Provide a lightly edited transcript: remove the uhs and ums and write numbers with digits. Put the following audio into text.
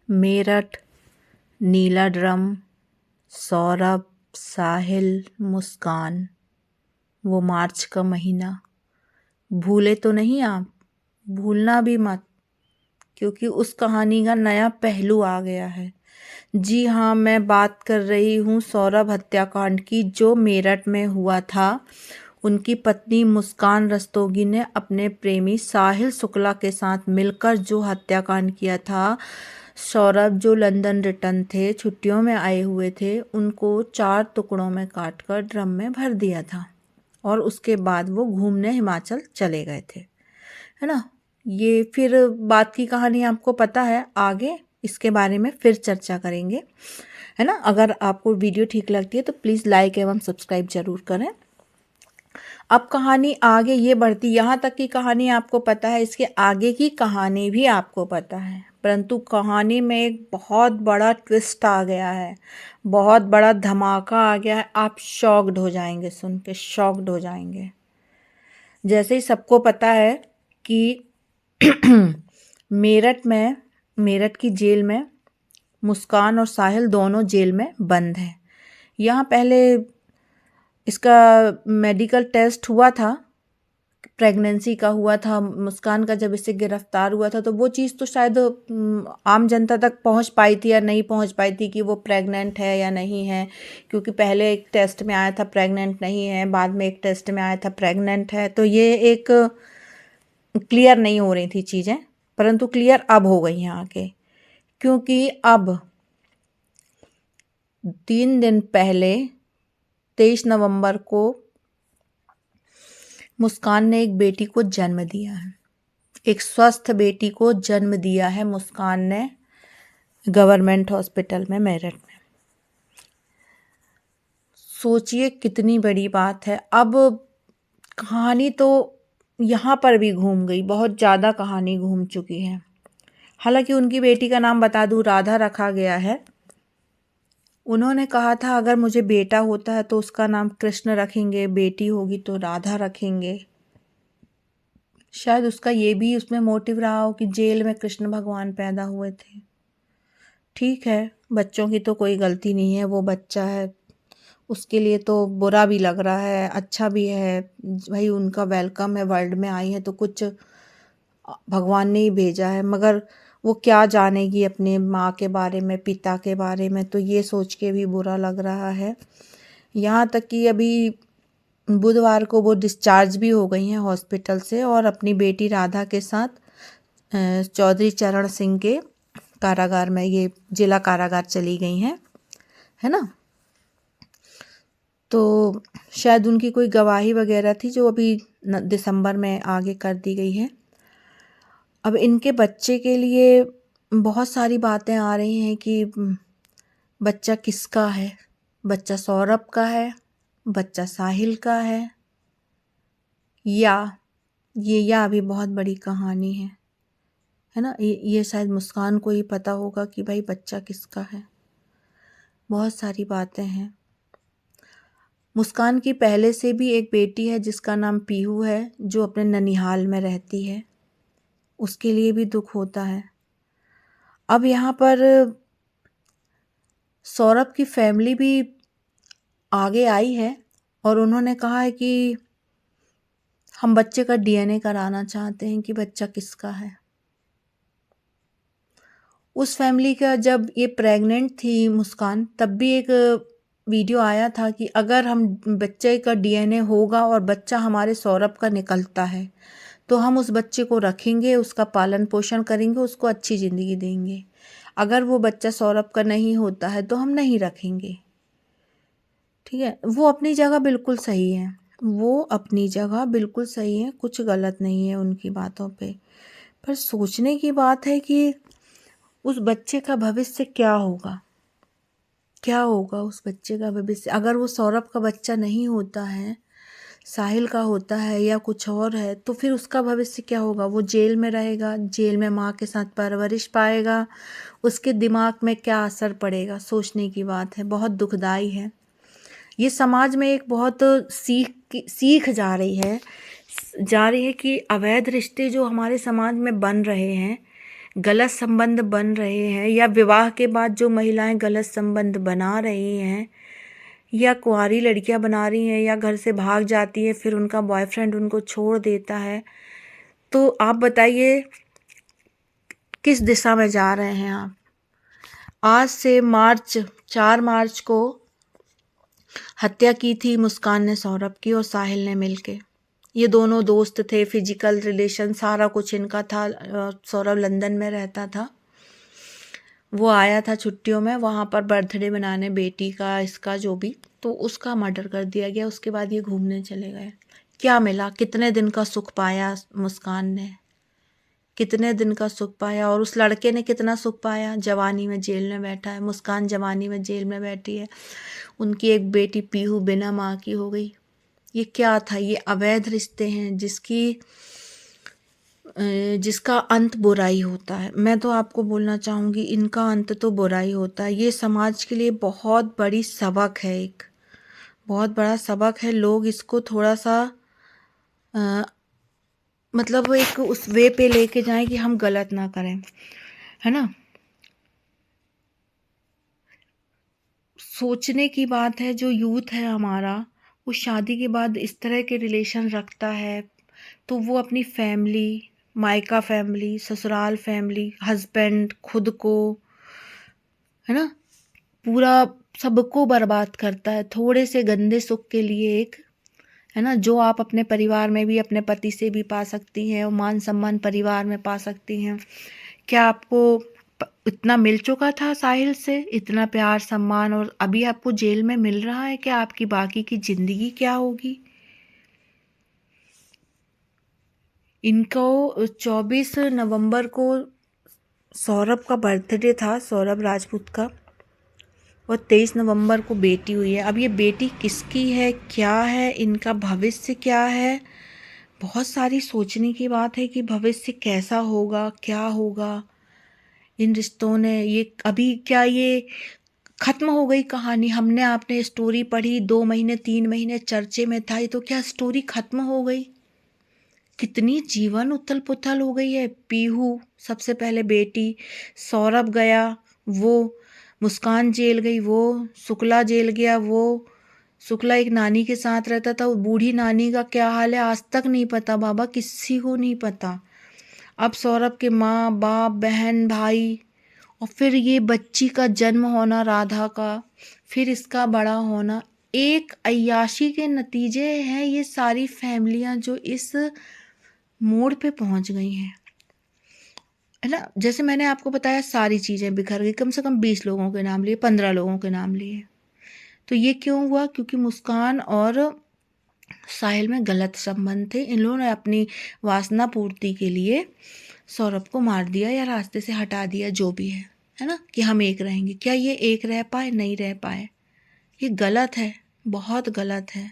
मेरठ, नीला drum, Saurabh, साहिल, मुस्कान। वो मार्च का महीना भूले तो नहीं आप? भूलना भी मत, क्योंकि उस कहानी का नया पहलू आ गया है। जी हाँ, मैं बात कर रही हूँ सौरभ हत्याकांड की, जो मेरठ में हुआ था। उनकी पत्नी मुस्कान रस्तोगी ने अपने प्रेमी साहिल शुक्ला के साथ मिलकर जो हत्याकांड किया था। सौरभ जो लंदन रिटर्न थे, छुट्टियों में आए हुए थे, उनको 4 टुकड़ों में काटकर ड्रम में भर दिया था और उसके बाद वो घूमने हिमाचल चले गए थे, है ना। ये फिर बात की कहानी आपको पता है, आगे इसके बारे में फिर चर्चा करेंगे, है ना। अगर आपको वीडियो ठीक लगती है तो प्लीज़ लाइक एवं सब्सक्राइब जरूर करें। अब कहानी आगे ये बढ़ती, यहाँ तक की कहानी आपको पता है, इसके आगे की कहानी भी आपको पता है, परंतु कहानी में एक बहुत बड़ा ट्विस्ट आ गया है, बहुत बड़ा धमाका आ गया है। आप शॉक्ड हो जाएंगे, सुन के शॉक्ड हो जाएंगे। जैसे ही सबको पता है कि मेरठ की जेल में मुस्कान और साहिल दोनों जेल में बंद हैं। यहाँ पहले इसका मेडिकल टेस्ट हुआ था, प्रेगनेंसी का हुआ था। मुस्कान का जब इससे गिरफ्तार हुआ था तो वो चीज़ तो शायद आम जनता तक पहुंच पाई थी या नहीं पहुंच पाई थी कि वो प्रेग्नेंट है या नहीं है, क्योंकि पहले एक टेस्ट में आया था प्रेग्नेंट नहीं है, बाद में एक टेस्ट में आया था प्रेग्नेंट है। तो ये एक क्लियर नहीं हो रही थी चीज़ें, परंतु क्लियर अब हो गई हैं आगे, क्योंकि अब 3 दिन पहले 23 नवंबर को मुस्कान ने एक बेटी को जन्म दिया है, एक स्वस्थ बेटी को जन्म दिया है मुस्कान ने गवर्नमेंट हॉस्पिटल में मेरठ में। सोचिए कितनी बड़ी बात है। अब कहानी तो यहाँ पर भी घूम गई, बहुत ज़्यादा कहानी घूम चुकी है। हालांकि उनकी बेटी का नाम बता दूँ, राधा रखा गया है। उन्होंने कहा था अगर मुझे बेटा होता है तो उसका नाम कृष्ण रखेंगे, बेटी होगी तो राधा रखेंगे। शायद उसका ये भी उसमें मोटिव रहा हो कि जेल में कृष्ण भगवान पैदा हुए थे। ठीक है, बच्चों की तो कोई गलती नहीं है, वो बच्चा है, उसके लिए तो बुरा भी लग रहा है, अच्छा भी है। भाई उनका वेलकम है, वर्ल्ड में आई है तो कुछ भगवान ने ही भेजा है, मगर वो क्या जानेगी अपने माँ के बारे में, पिता के बारे में, तो ये सोच के भी बुरा लग रहा है। यहाँ तक कि अभी बुधवार को वो डिस्चार्ज भी हो गई हैं हॉस्पिटल से और अपनी बेटी राधा के साथ चौधरी चरण सिंह के कारागार में, ये जिला कारागार चली गई हैं, है ना। तो शायद उनकी कोई गवाही वगैरह थी जो अभी दिसंबर में आगे कर दी गई है। अब इनके बच्चे के लिए बहुत सारी बातें आ रही हैं कि बच्चा किसका है, बच्चा सौरभ का है, बच्चा साहिल का है, या अभी बहुत बड़ी कहानी है ना। ये शायद मुस्कान को ही पता होगा कि भाई बच्चा किसका है। बहुत सारी बातें हैं। मुस्कान की पहले से भी एक बेटी है जिसका नाम पीहू है, जो अपने ननिहाल में रहती है, उसके लिए भी दुख होता है। अब यहाँ पर सौरभ की फैमिली भी आगे आई है और उन्होंने कहा है कि हम बच्चे का डीएनए कराना चाहते हैं कि बच्चा किसका है। उस फैमिली का जब ये प्रेग्नेंट थी मुस्कान, तब भी एक वीडियो आया था कि अगर हम बच्चे का डीएनए होगा और बच्चा हमारे सौरभ का निकलता है तो हम उस बच्चे को रखेंगे, उसका पालन पोषण करेंगे, उसको अच्छी ज़िंदगी देंगे। अगर वो बच्चा सौरभ का नहीं होता है तो हम नहीं रखेंगे। ठीक है, वो अपनी जगह बिल्कुल सही है, वो अपनी जगह बिल्कुल सही है, कुछ गलत नहीं है उनकी बातों पे। पर सोचने की बात है कि उस बच्चे का भविष्य क्या होगा, क्या होगा उस बच्चे का भविष्य। अगर वो सौरभ का बच्चा नहीं होता है, साहिल का होता है या कुछ और है, तो फिर उसका भविष्य क्या होगा। वो जेल में रहेगा, जेल में माँ के साथ परवरिश पाएगा, उसके दिमाग में क्या असर पड़ेगा, सोचने की बात है, बहुत दुखदाई है। ये समाज में एक बहुत सीख जा रही है कि अवैध रिश्ते जो हमारे समाज में बन रहे हैं, गलत संबंध बन रहे हैं, या विवाह के बाद जो महिलाएं गलत संबंध बना रही हैं, या कुंवारी लड़कियां बना रही हैं, या घर से भाग जाती है, फिर उनका बॉयफ्रेंड उनको छोड़ देता है, तो आप बताइए किस दिशा में जा रहे हैं आप। आज से 4 मार्च को हत्या की थी मुस्कान ने सौरभ की और साहिल ने मिलके। ये दोनों दोस्त थे, फिजिकल रिलेशन सारा कुछ इनका था। सौरभ लंदन में रहता था, वो आया था छुट्टियों में वहाँ पर बर्थडे मनाने बेटी का, इसका जो भी, तो उसका मर्डर कर दिया गया। उसके बाद ये घूमने चले गए। क्या मिला? कितने दिन का सुख पाया मुस्कान ने, कितने दिन का सुख पाया, और उस लड़के ने कितना सुख पाया? जवानी में जेल में बैठा है। मुस्कान जवानी में जेल में बैठी है। उनकी एक बेटी पीहू बिना माँ की हो गई। ये क्या था? ये अवैध रिश्ते हैं जिसका अंत बुराई होता है। मैं तो आपको बोलना चाहूँगी, इनका अंत तो बुराई होता है। ये समाज के लिए बहुत बड़ी सबक है, एक बहुत बड़ा सबक है। लोग इसको थोड़ा सा मतलब एक उस वे पे लेके जाएं कि हम गलत ना करें, है ना। सोचने की बात है, जो यूथ है हमारा, वो शादी के बाद इस तरह के रिलेशन रखता है, तो वो अपनी फैमिली, मायका फैमिली, ससुराल फैमिली, हस्बैंड, खुद को, है ना, पूरा सबको बर्बाद करता है थोड़े से गंदे सुख के लिए। एक, है ना, जो आप अपने परिवार में भी अपने पति से भी पा सकती हैं, और मान सम्मान परिवार में पा सकती हैं। क्या आपको इतना मिल चुका था साहिल से, इतना प्यार सम्मान, और अभी आपको जेल में मिल रहा है? क्या आपकी बाकी की जिंदगी क्या होगी? इनको 24 नवंबर को सौरभ का बर्थडे था, सौरभ राजपूत का, और 23 नवंबर को बेटी हुई है। अब ये बेटी किसकी है, क्या है, इनका भविष्य क्या है? बहुत सारी सोचने की बात है कि भविष्य कैसा होगा, क्या होगा इन रिश्तों ने। ये अभी क्या ये खत्म हो गई कहानी? हमने आपने स्टोरी पढ़ी, 2 महीने 3 महीने चर्चे में था, ये तो क्या स्टोरी खत्म हो गई? कितनी जीवन उथल पुथल हो गई है। पीहू सबसे पहले बेटी, सौरभ गया वो, मुस्कान जेल गई वो, शुक्ला जेल गया वो। शुक्ला एक नानी के साथ रहता था, वो बूढ़ी नानी का क्या हाल है आज तक नहीं पता बाबा, किसी को नहीं पता। अब सौरभ के माँ बाप, बहन भाई, और फिर ये बच्ची का जन्म होना राधा का, फिर इसका बड़ा होना, एक अय्याशी के नतीजे हैं ये सारी फैमिलियां जो इस मोड़ पे पहुंच गई हैं, है ना। जैसे मैंने आपको बताया सारी चीज़ें बिखर गई, कम से कम 20 लोगों के नाम लिए, 15 लोगों के नाम लिए। तो ये क्यों हुआ? क्योंकि मुस्कान और साहिल में गलत संबंध थे। इन लोगों ने अपनी वासना पूर्ति के लिए सौरभ को मार दिया या रास्ते से हटा दिया, जो भी है ना, कि हम एक रहेंगे। क्या ये एक रह पाए? नहीं रह पाए। ये गलत है, बहुत गलत है।